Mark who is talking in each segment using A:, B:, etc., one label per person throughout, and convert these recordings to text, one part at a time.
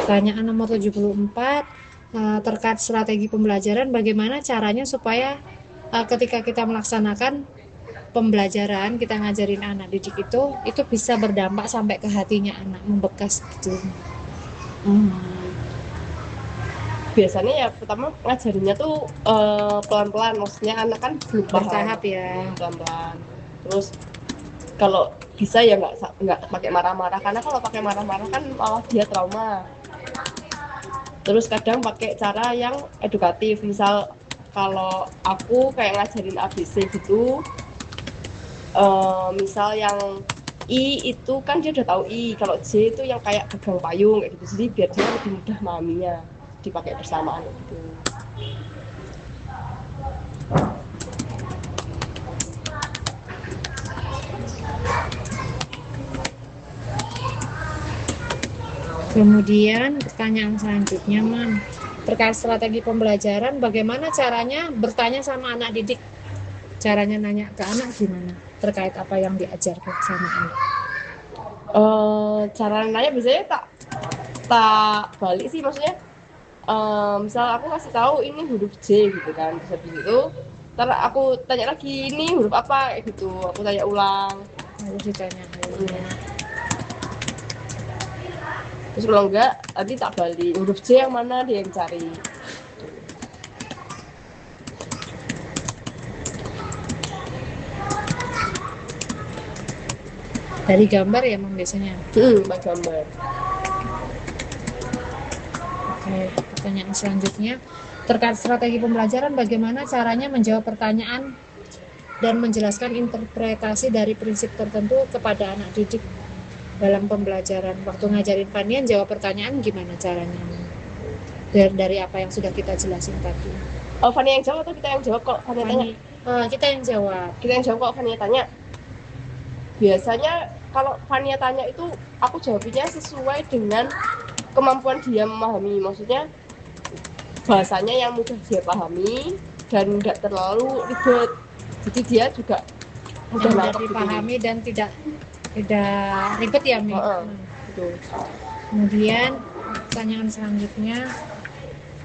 A: Pertanyaan nomor 74 terkait strategi pembelajaran, bagaimana caranya supaya ketika kita melaksanakan pembelajaran, kita ngajarin anak didik itu bisa berdampak sampai ke hatinya anak, membekas gitu.
B: Biasanya ya pertama ngajarinnya tuh pelan-pelan, maksudnya anak kan belum paham.
A: Bertahap ya.
B: Pelan-pelan. Terus kalau bisa ya nggak pakai marah-marah, karena kalau pakai marah-marah kan malah dia trauma. Terus kadang pakai cara yang edukatif, misal kalau aku kayak ngajarin ABC gitu, misal yang I itu kan dia udah tahu I, kalau J itu yang kayak gagang payung kayak gitu, jadi biar dia lebih mudah memahaminya, dipakai bersamaan gitu.
A: Kemudian pertanyaan selanjutnya, Mam, terkait strategi pembelajaran, bagaimana caranya bertanya sama anak didik? Caranya nanya ke anak gimana terkait apa yang diajarkan sama anak?
B: Cara nanya biasanya tak balik sih, maksudnya misal aku kasih tahu ini huruf J gitu kan, terus habis itu ntar aku tanya lagi ini huruf apa gitu, aku tanya ulang.
A: Harus ditanya.
B: Terus kalau enggak nanti tak balik huruf J yang mana dia yang cari.
A: Dari gambar ya, Mam, biasanya.
B: By gambar.
A: Oke, pertanyaan selanjutnya terkait strategi pembelajaran, bagaimana caranya menjawab pertanyaan dan menjelaskan interpretasi dari prinsip tertentu kepada anak didik dalam pembelajaran. Waktu ngajarin Fanian jawab pertanyaan gimana caranya? Dari apa yang sudah kita jelasin tadi.
B: Fania yang jawab atau kita yang jawab? Kalau Fania tanya,
A: kita yang jawab.
B: Kita yang jawab kalau Fania tanya. Biasanya kalau Fania tanya itu aku jawabnya sesuai dengan kemampuan dia memahami, maksudnya bahasanya yang mudah dia pahami dan nggak terlalu ribet, jadi dia juga
A: mudah dipahami gitu. Dan tidak ribet ya, Mi.
B: Betul.
A: Kemudian pertanyaan selanjutnya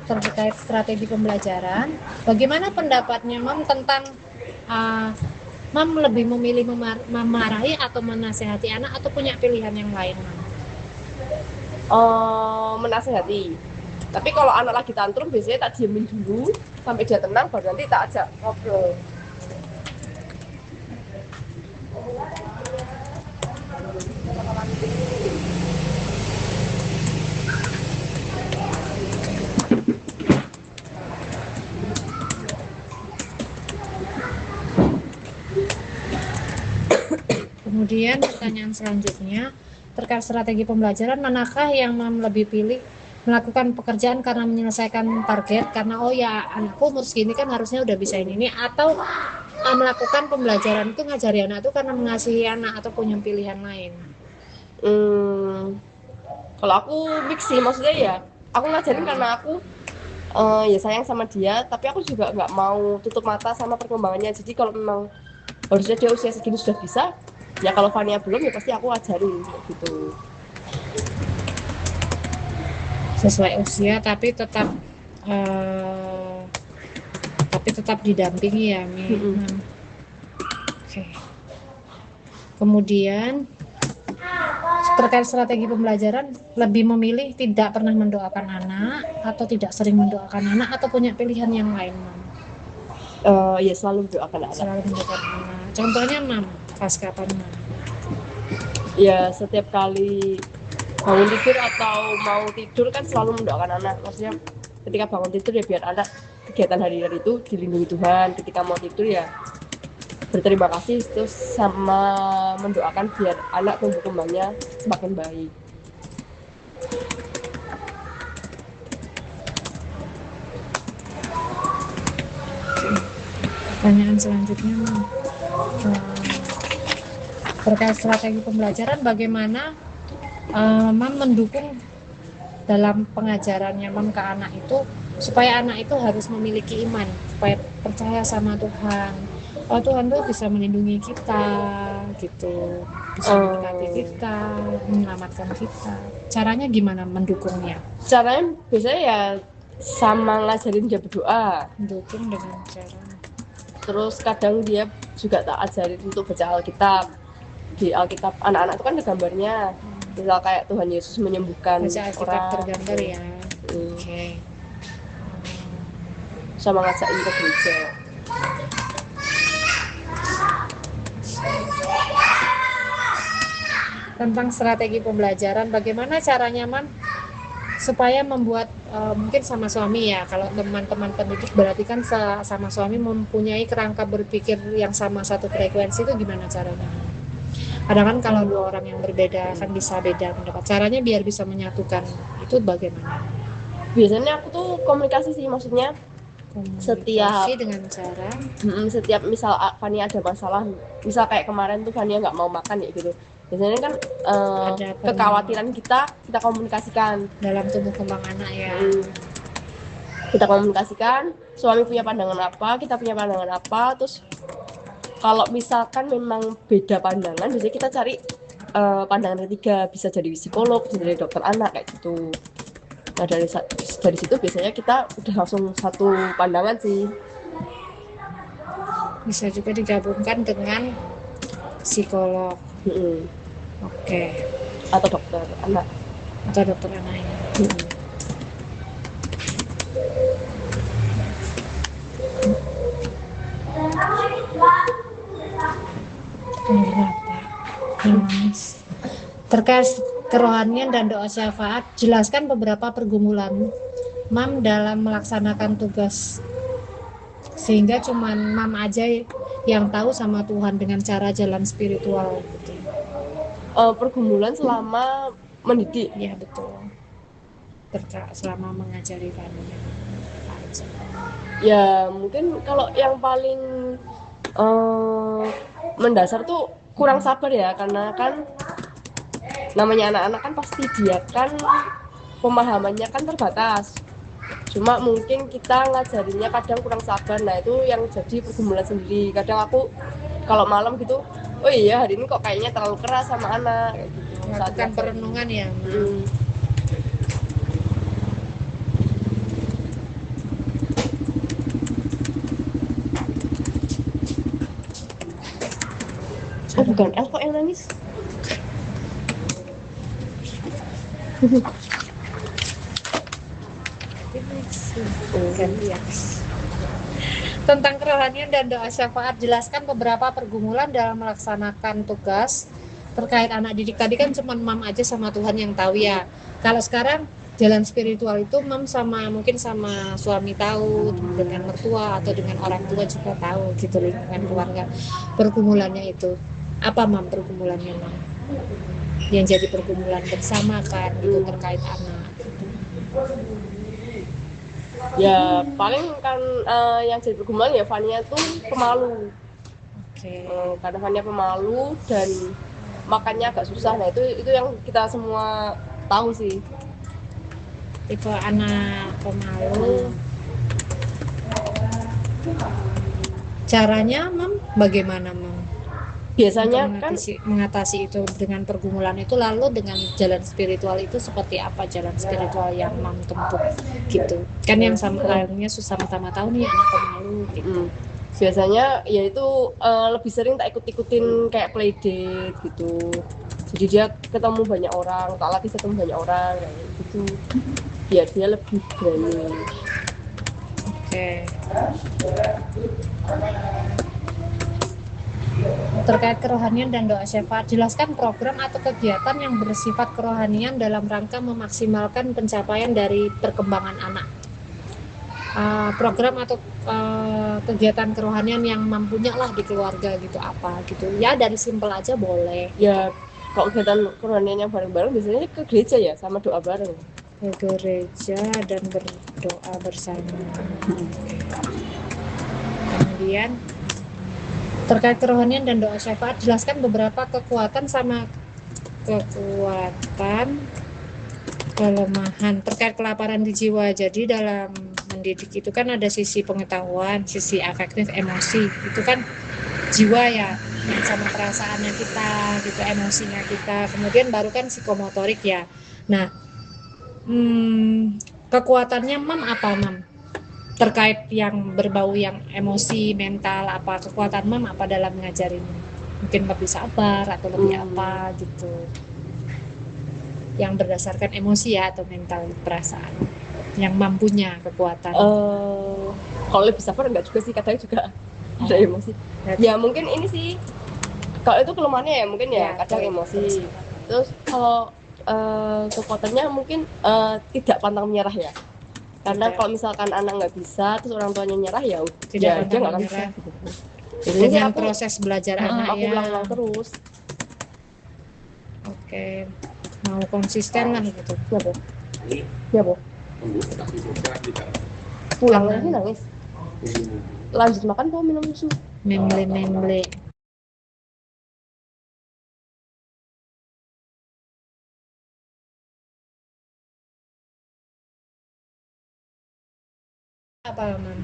A: terkait strategi pembelajaran, bagaimana pendapatnya, Mam, tentang Mam lebih memilih memarahi atau menasehati anak atau punya pilihan yang lain, Mam?
B: Menasehati. Tapi kalau anak lagi tantrum biasanya tak diemin dulu sampai dia tenang, baru nanti tak ajak ngobrol.
A: Kemudian pertanyaan selanjutnya terkait strategi pembelajaran, manakah yang Mam lebih pilih melakukan pekerjaan karena menyelesaikan target, karena oh ya anakku umur segini kan harusnya udah bisa ini, atau melakukan pembelajaran itu ngajari anak itu karena mengasihi anak atau punya pilihan lain?
B: Kalau aku mix sih, maksudnya ya aku ngajarin karena aku ya sayang sama dia, tapi aku juga nggak mau tutup mata sama perkembangannya. Jadi kalau memang harusnya dia usia segini sudah bisa, ya kalau Fania belum ya pasti aku ajarin gitu.
A: Sesuai usia tapi tetap didampingi ya, Mi. Oke. Kemudian terkait strategi pembelajaran, lebih memilih tidak pernah mendoakan anak atau tidak sering mendoakan anak atau punya pilihan yang lain, Mam?
B: Ya selalu mendoakan anak.
A: Selalu mendoakan anak. Contohnya, Mam, pas kapan, Mam?
B: Ya setiap kali bangun tidur atau mau tidur kan selalu mendoakan anak. Maksudnya ketika bangun tidur ya biar anak kegiatan hari-hari itu dilindungi Tuhan. Ketika mau tidur ya berterima kasih, terus sama mendoakan biar anak tumbuh kembangnya semakin baik.
A: Pertanyaan selanjutnya, Mam, terkait strategi pembelajaran, bagaimana Mam mendukung dalam pengajarannya Mam ke anak itu supaya anak itu harus memiliki iman, supaya percaya sama Tuhan, oh Tuhan tuh bisa melindungi kita gitu, bisa memberkati kita, menyelamatkan kita. Caranya gimana mendukungnya?
B: Caranya biasanya ya sama ngajarin dia berdoa.
A: Mendukung dengan cara
B: Terus kadang dia juga tak ajarin untuk baca Alkitab. Di Alkitab anak-anak itu kan ada gambarnya, misal kayak Tuhan Yesus menyembuhkan
A: baca Alkitab
B: orang,
A: tergambar ya.
B: Hmm.
A: Oke.
B: sama ngajakin ke gereja.
A: Tentang strategi pembelajaran, bagaimana caranya Mam supaya membuat mungkin sama suami ya, kalau teman-teman pendidik berarti kan sama suami mempunyai kerangka berpikir yang sama, satu frekuensi, itu gimana caranya? Kadang kan kalau dua orang yang berbeda kan bisa beda pendapat, caranya biar bisa menyatukan itu bagaimana?
B: Biasanya aku tuh komunikasi sih, maksudnya
A: Komunikasi dengan cara
B: setiap misal Fania ada masalah, misal kayak kemarin tuh Fania nggak mau makan ya gitu, biasanya kan
A: Ada
B: kekhawatiran kita komunikasikan
A: dalam tumbuh kembang anak ya.
B: Kita komunikasikan, suami punya pandangan apa, kita punya pandangan apa. Terus kalau misalkan memang beda pandangan, biasanya kita cari pandangan ketiga, bisa jadi psikolog, bisa jadi dokter anak kayak gitu. Nah dari situ biasanya kita udah langsung satu pandangan sih.
A: Bisa juga digabungkan dengan psikolog. Oke.
B: Atau dokter anak.
A: Atau dokter anaknya. Terkait kerohanian dan doa syafaat, jelaskan beberapa pergumulan Mam dalam melaksanakan tugas, sehingga cuman Mam aja yang tahu sama Tuhan dengan cara jalan spiritual gitu.
B: Pergumulan selama mendidik.
A: Ya betul. Selama mengajari Fania.
B: Ya mungkin kalau yang paling mendasar tuh kurang sabar ya, karena kan namanya anak-anak kan pasti dia kan pemahamannya kan terbatas. Cuma mungkin kita ngajarinnya kadang kurang sabar. Nah itu yang jadi pergumulan sendiri. Kadang aku kalau malam gitu, oh iya hari ini kok kayaknya terlalu keras sama anak kayak gitu.
A: Lakukan perenungan ya.
B: Oh bukan El kok yang nangis.
A: Tentang kerohanian dan doa syafaat, jelaskan beberapa pergumulan dalam melaksanakan tugas. Terkait anak didik tadi kan cuma Mam aja sama Tuhan yang tahu ya. Kalau sekarang jalan spiritual itu Mam sama mungkin sama suami tahu, dengan mertua atau dengan orang tua juga tahu gitu, lingkungan keluarga. Pergumulannya itu apa Mam, pergumulannya Mam? Yang jadi pergumulan bersama kan itu terkait anak.
B: Ya paling kan yang jadi pergumulan ya Fania tuh pemalu. Karena Fania pemalu dan makannya agak susah. Nah itu yang kita semua tahu sih.
A: Tipe anak pemalu. Caranya Mam bagaimana Mam?
B: Biasanya kan
A: mengatasi itu dengan pergumulan itu, lalu dengan jalan spiritual itu seperti apa jalan spiritual yang Mam tempuh gitu kan, yang halnya sama-sama tahu nih anak pemalu gitu.
B: Biasanya ya itu lebih sering tak ikut-ikutin kayak playdate gitu, jadi dia ketemu banyak orang, tak latih ketemu banyak orang kayak gitu biar dia lebih berani.
A: Terkait kerohanian dan doa syafaat, jelaskan program atau kegiatan yang bersifat kerohanian dalam rangka memaksimalkan pencapaian dari perkembangan anak. Program atau kegiatan kerohanian yang mampunya lah di keluarga gitu, apa gitu ya, dari simpel aja boleh
B: ya. Kalau kegiatan kerohanian yang bareng-bareng biasanya ke gereja ya, sama doa bareng,
A: ke gereja dan berdoa bersama. Kemudian terkait kerohanian dan doa syafaat, jelaskan beberapa kekuatan sama kekuatan kelemahan terkait kelaparan di jiwa. Jadi dalam mendidik itu kan ada sisi pengetahuan, sisi afektif, emosi. Itu kan jiwa ya, sama perasaannya kita gitu, emosinya kita. Kemudian baru kan psikomotorik ya. Nah, kekuatannya mam apa mam? Terkait yang berbau yang emosi, mental, apa kekuatan mam apa dalam ngajarin? Mungkin lebih sabar atau lebih apa gitu. Yang berdasarkan emosi ya atau mental perasaan. Yang mampunya kekuatan.
B: Kalau lebih sabar enggak juga sih, kadang juga ada emosi. Ya mungkin ini sih, kalau itu kelemahannya ya mungkin ya kadang emosi. Terus kalau kekuatannya mungkin tidak pantang menyerah ya. Karena kalau misalkan anak nggak bisa, terus orang tuanya nyerah ya
A: tidak
B: dia nggak akan
A: menyerah.
B: bisa.
A: Dengan proses belajar anak
B: aku ulang-ulang terus.
A: Oke, mau konsisten lah gitu.
B: Ya bu. Pulang lagi nangis. Lanjut makan kau minum susu.
A: Memble. Apa mam?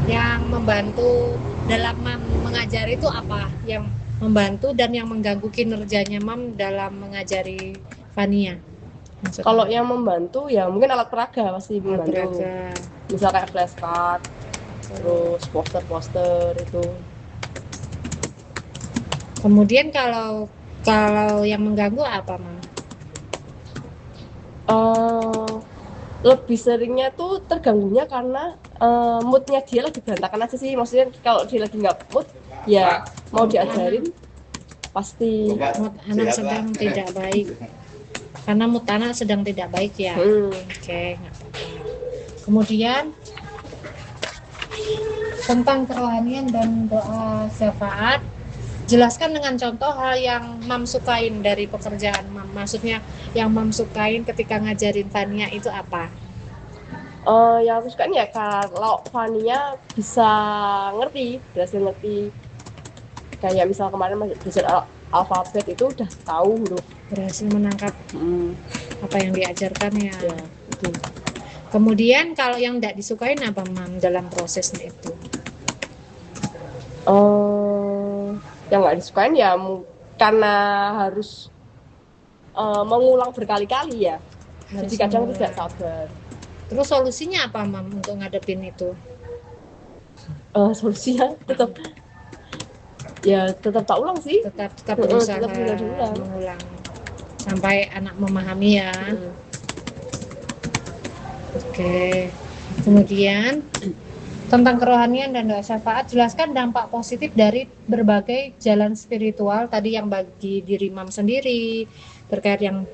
A: Yang membantu dalam mam mengajar itu apa? Yang membantu dan yang mengganggu kinerjanya mam dalam mengajari Fania?
B: Kalau yang membantu ya mungkin alat peraga pasti membantu. Misal kayak flashcard, terus poster itu.
A: Kemudian kalau yang mengganggu apa mam?
B: Lebih seringnya tuh terganggunya karena moodnya dia lagi berantakan aja sih. Maksudnya kalau dia lagi nggak mood ya mau diajarin pasti
A: mood anak sedang tidak baik, karena mood anak sedang tidak baik ya. Oke, nggak apa-apa. Kemudian tentang kerohanian dan doa syafaat, jelaskan dengan contoh hal yang mam sukain dari pekerjaan mam. Maksudnya yang mam sukain ketika ngajarin Fania itu apa?
B: Yang aku sukain ya kalau Fania bisa berhasil ngerti. Kayak misal kemarin belajar alfabet itu udah tahu huruf.
A: Berhasil menangkap apa yang diajarkan ya.
B: Itu.
A: Kemudian kalau yang tidak disukain apa mam dalam prosesnya itu?
B: Yang nggak disukain ya karena harus mengulang berkali-kali ya. Jadi kadang tidak sabar.
A: Terus solusinya apa mam untuk ngadepin itu?
B: Solusinya tetap tak ulang sih.
A: Tetap berusaha mengulang sampai anak memahami ya. Oke. Kemudian tentang kerohanian dan doa syafaat, jelaskan dampak positif dari berbagai jalan spiritual tadi yang bagi diri mam sendiri, terkait yang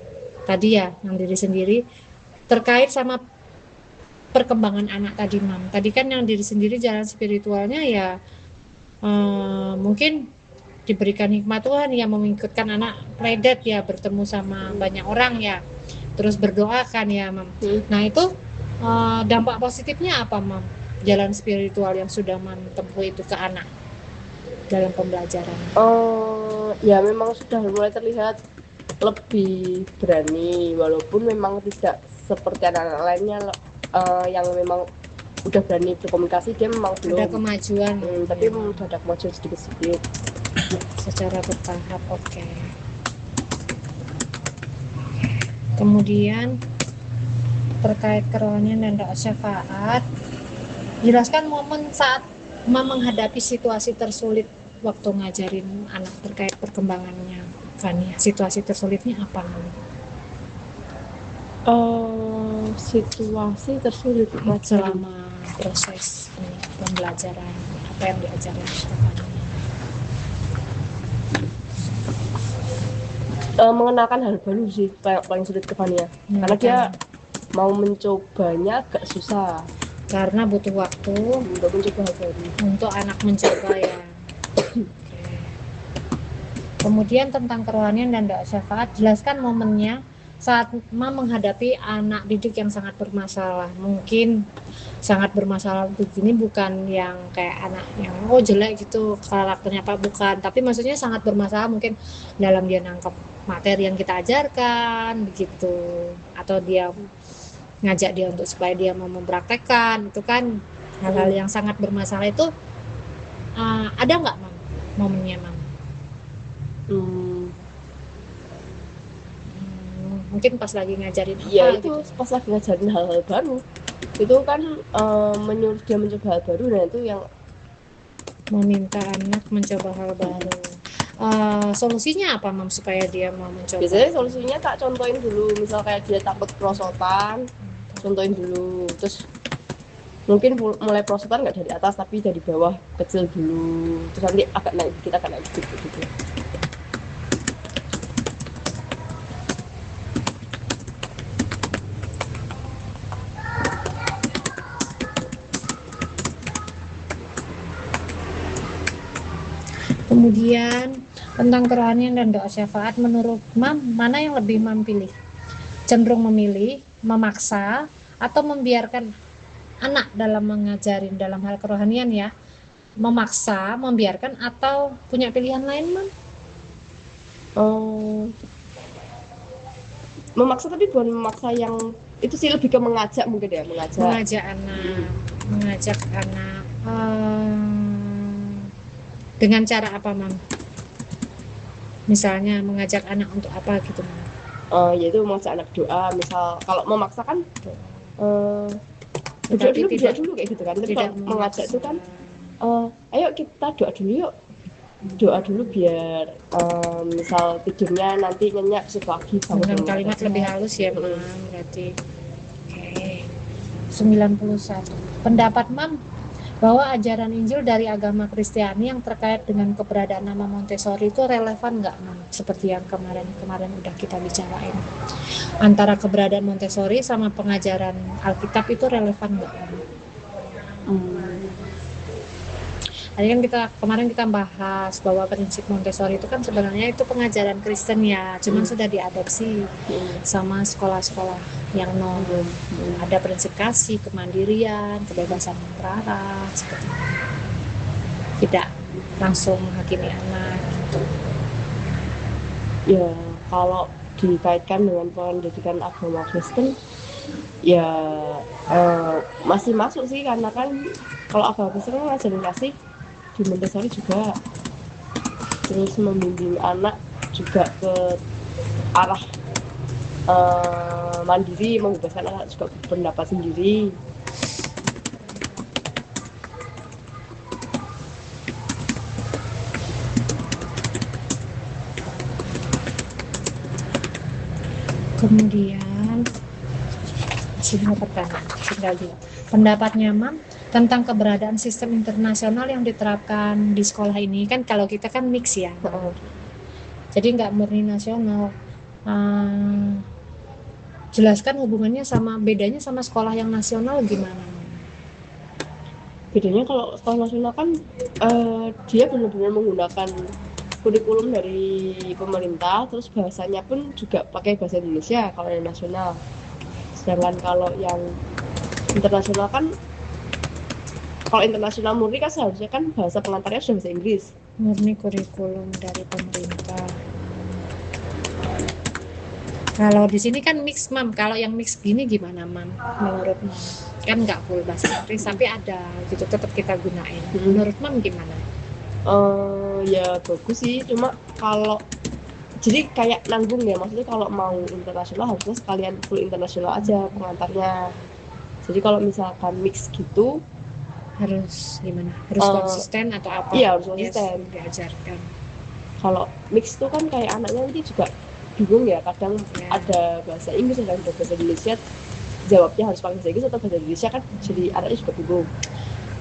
A: tadi ya, yang diri sendiri, terkait sama perkembangan anak tadi mam. Tadi kan yang diri sendiri jalan spiritualnya ya mungkin diberikan hikmat Tuhan yang mengikutkan anak pledet ya, bertemu sama banyak orang ya, terus berdoa kan ya mam. Nah itu dampak positifnya apa mam? Jalan spiritual yang sudah mam tempuh itu ke anak dalam pembelajaran.
B: Ya memang sudah mulai terlihat lebih berani, walaupun memang tidak seperti anak-anak lainnya yang memang udah berani berkomunikasi, dia memang belum
A: ada kemajuan,
B: tapi udah ada kemajuan sedikit-sedikit
A: secara bertahap. Oke. Kemudian terkait kerohanian dan doa syafaat, jelaskan momen saat mam menghadapi situasi tersulit waktu ngajarin anak terkait perkembangannya Fania. Situasi tersulitnya apa mam?
B: Situasi tersulit
A: selama proses pembelajaran, apa yang diajarkan Fania?
B: Mengenalkan hal baru sih paling sulit ke Fania, karena dia mau mencobanya agak susah
A: karena butuh waktu
B: untuk mencoba hal baru,
A: untuk anak mencoba ya. Kemudian tentang kerohanian dan doa syafaat, jelaskan momennya saat mam menghadapi anak didik yang sangat bermasalah. Mungkin sangat bermasalah begini bukan yang kayak anak yang jelek gitu karakternya apa, bukan, tapi maksudnya sangat bermasalah mungkin dalam dia nangkep materi yang kita ajarkan begitu, atau dia ngajak dia untuk supaya dia mau mempraktekkan, itu kan hal-hal yang sangat bermasalah. Itu Ada nggak Mam momennya Mam?
B: Hmm,
A: Mungkin pas lagi ngajarin apa
B: ya itu
A: gitu.
B: pas lagi ngajarin hal-hal baru itu kan menyuruh dia mencoba hal baru, nah itu yang
A: Meminta anak mencoba hal baru. Solusinya apa Mam supaya dia mau mencoba?
B: biasanya solusinya tak contohin dulu, misal kayak dia takut perosotan, contohin dulu, terus mungkin mulai perosotan nggak dari atas tapi dari bawah kecil dulu, terus nanti agak naik dikit gitu.
A: Kemudian tentang kerohanian dan doa syafaat, menurut Mam mana yang lebih Mam pilih? Cenderung memilih memaksa atau membiarkan anak dalam mengajarin dalam hal kerohanian ya? Memaksa, membiarkan, atau punya pilihan lain Mam?
B: Memaksa tapi bukan memaksa yang itu sih, lebih ke mengajak mungkin ya,
A: Mengajak anak, mengajak anak dengan cara apa Mam? Misalnya mengajak anak untuk apa gitu Mam?
B: Yaitu mengajak anak doa, misal kalau memaksa kan
A: Tetapi
B: berdoa dulu kayak gitu kan, tapi
A: tidak
B: kalau mengajak itu kan ayo kita doa dulu yuk, doa dulu biar misal tidurnya nanti nyenyak besok pagi bangun
A: dengan
B: dengan
A: kalimat
B: aja.
A: lebih halus ya Mam, berarti. Oke. 91. Pendapat Mam bahwa ajaran Injil dari agama Kristiani yang terkait dengan keberadaan nama Montessori itu relevan nggak Mam? Seperti yang kemarin udah kita bicarain. Antara keberadaan Montessori sama pengajaran Alkitab itu relevan nggak Mam? Tadi kan kemarin kita bahas bahwa prinsip Montessori itu kan sebenarnya itu pengajaran Kristen ya, cuman sudah diadopsi sama sekolah-sekolah yang non. Ada prinsip kasih, kemandirian, kebebasan berarah, seperti itu. Tidak langsung menghakimi anak gitu.
B: Ya kalau dikaitkan dengan pendidikan agama Kristen ya masih masuk sih, karena kan kalau agama Kristen kan ngajarin kasih, di Montessori juga, terus membimbing anak juga ke arah mandiri, membebaskan anak juga berpendapat sendiri.
A: Kemudian tinggal dia. Pendapatnya Mam tentang keberadaan sistem internasional yang diterapkan di sekolah ini, kan kalau kita kan mix ya, jadi nggak murni nasional. Jelaskan hubungannya sama bedanya sama sekolah yang nasional gimana?
B: Bedanya kalau sekolah nasional kan dia benar-benar menggunakan kurikulum dari pemerintah, terus bahasanya pun juga pakai bahasa Indonesia kalau yang nasional. Sedangkan kalau yang internasional kan, kalau internasional murni kan seharusnya kan bahasa pengantarnya sudah bahasa Inggris.
A: Murni kurikulum dari pemerintah. Kalau di sini kan mix Mam, kalau yang mix gini gimana Mam? Menurut Mam kan nggak full bahasa Inggris tapi ada gitu, tetap kita gunain. Menurut Mam gimana?
B: Ya bagus sih, cuma kalau jadi kayak nanggung ya, maksudnya kalau mau internasional harusnya sekalian full internasional aja pengantarnya. Jadi kalau misalkan mix gitu
A: Harus gimana? Harus konsisten atau apa?
B: Iya harus konsisten.
A: Diajarkan.
B: Kalau mix tuh kan kayak anaknya nanti juga bingung ya, kadang ada bahasa Inggris, ada bahasa Indonesia, jawabnya harus pakai bahasa Inggris atau bahasa Indonesia, kan jadi anaknya juga bingung.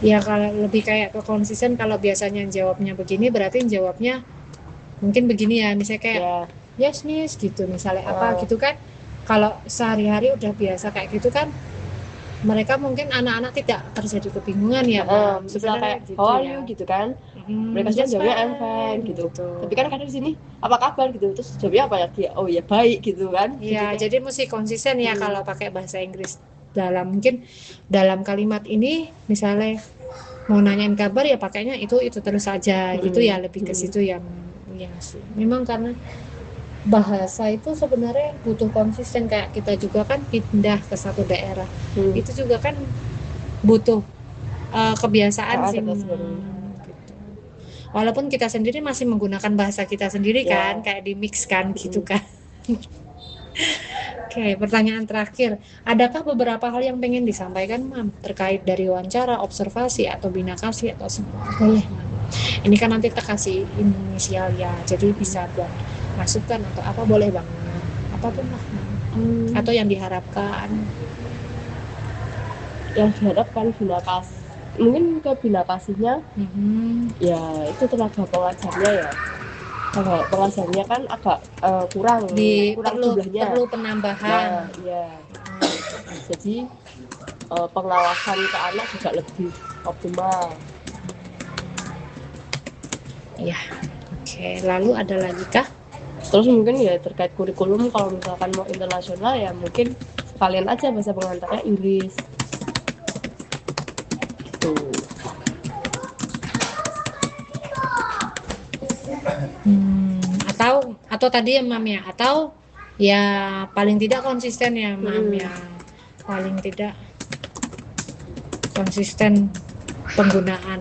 A: Ya kalau lebih kayak ke konsisten, kalau biasanya jawabnya begini berarti jawabnya mungkin begini ya, misalnya kayak yes miss gitu misalnya apa gitu kan. Kalau sehari-hari udah biasa kayak gitu kan, mereka mungkin anak-anak tidak terjadi kebingungan ya
B: misalnya kayak gitu, how are you gitu kan, mereka sudah jawabnya I'm fine gitu. Tapi kan kadang di sini apa kabar gitu, terus jawabnya apa ya, dia oh ya baik gitu kan.
A: Ya jadi mesti konsisten ya kalau pakai bahasa Inggris. Mungkin dalam kalimat ini misalnya mau nanyain kabar ya pakainya itu terus saja gitu ya, lebih ke situ yang ya sih. Memang karena bahasa itu sebenarnya butuh konsisten, kayak kita juga kan pindah ke satu daerah itu juga kan butuh kebiasaan sih gitu. walaupun kita sendiri masih menggunakan bahasa kita sendiri
B: Ya.
A: kan, kayak di mix kan gitu kan. Oke, pertanyaan terakhir, adakah beberapa hal yang pengen disampaikan Mam terkait dari wawancara, observasi atau bina kasih atau semua? Boleh Mam. Ini kan nanti kita kasih inisial ya, jadi bisa buat masukan atau apa boleh Bang, apapun lah Mam. Atau yang diharapkan.
B: Yang diharapkan bina kasih, mungkin ke bina kasihnya ya itu tenaga pengajarnya ya. Tenaga pengajarnya kan agak kurang jumlahnya.
A: Perlu penambahan.
B: Nah, ya. Jadi pengawasan ke anak juga lebih optimal.
A: Ya, oke. Lalu ada lagi kah?
B: Terus mungkin ya terkait kurikulum, kalau misalkan mau internasional ya mungkin kalian aja bahasa pengantarnya Inggris. Gitu.
A: Atau tadi ya Mam ya, atau ya paling tidak konsisten ya Mam ya, paling tidak konsisten penggunaan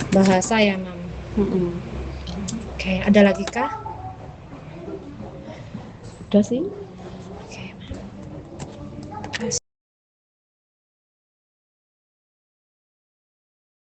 A: bahasa ya Mam. Oke, ada lagi kah?
B: Udah sih.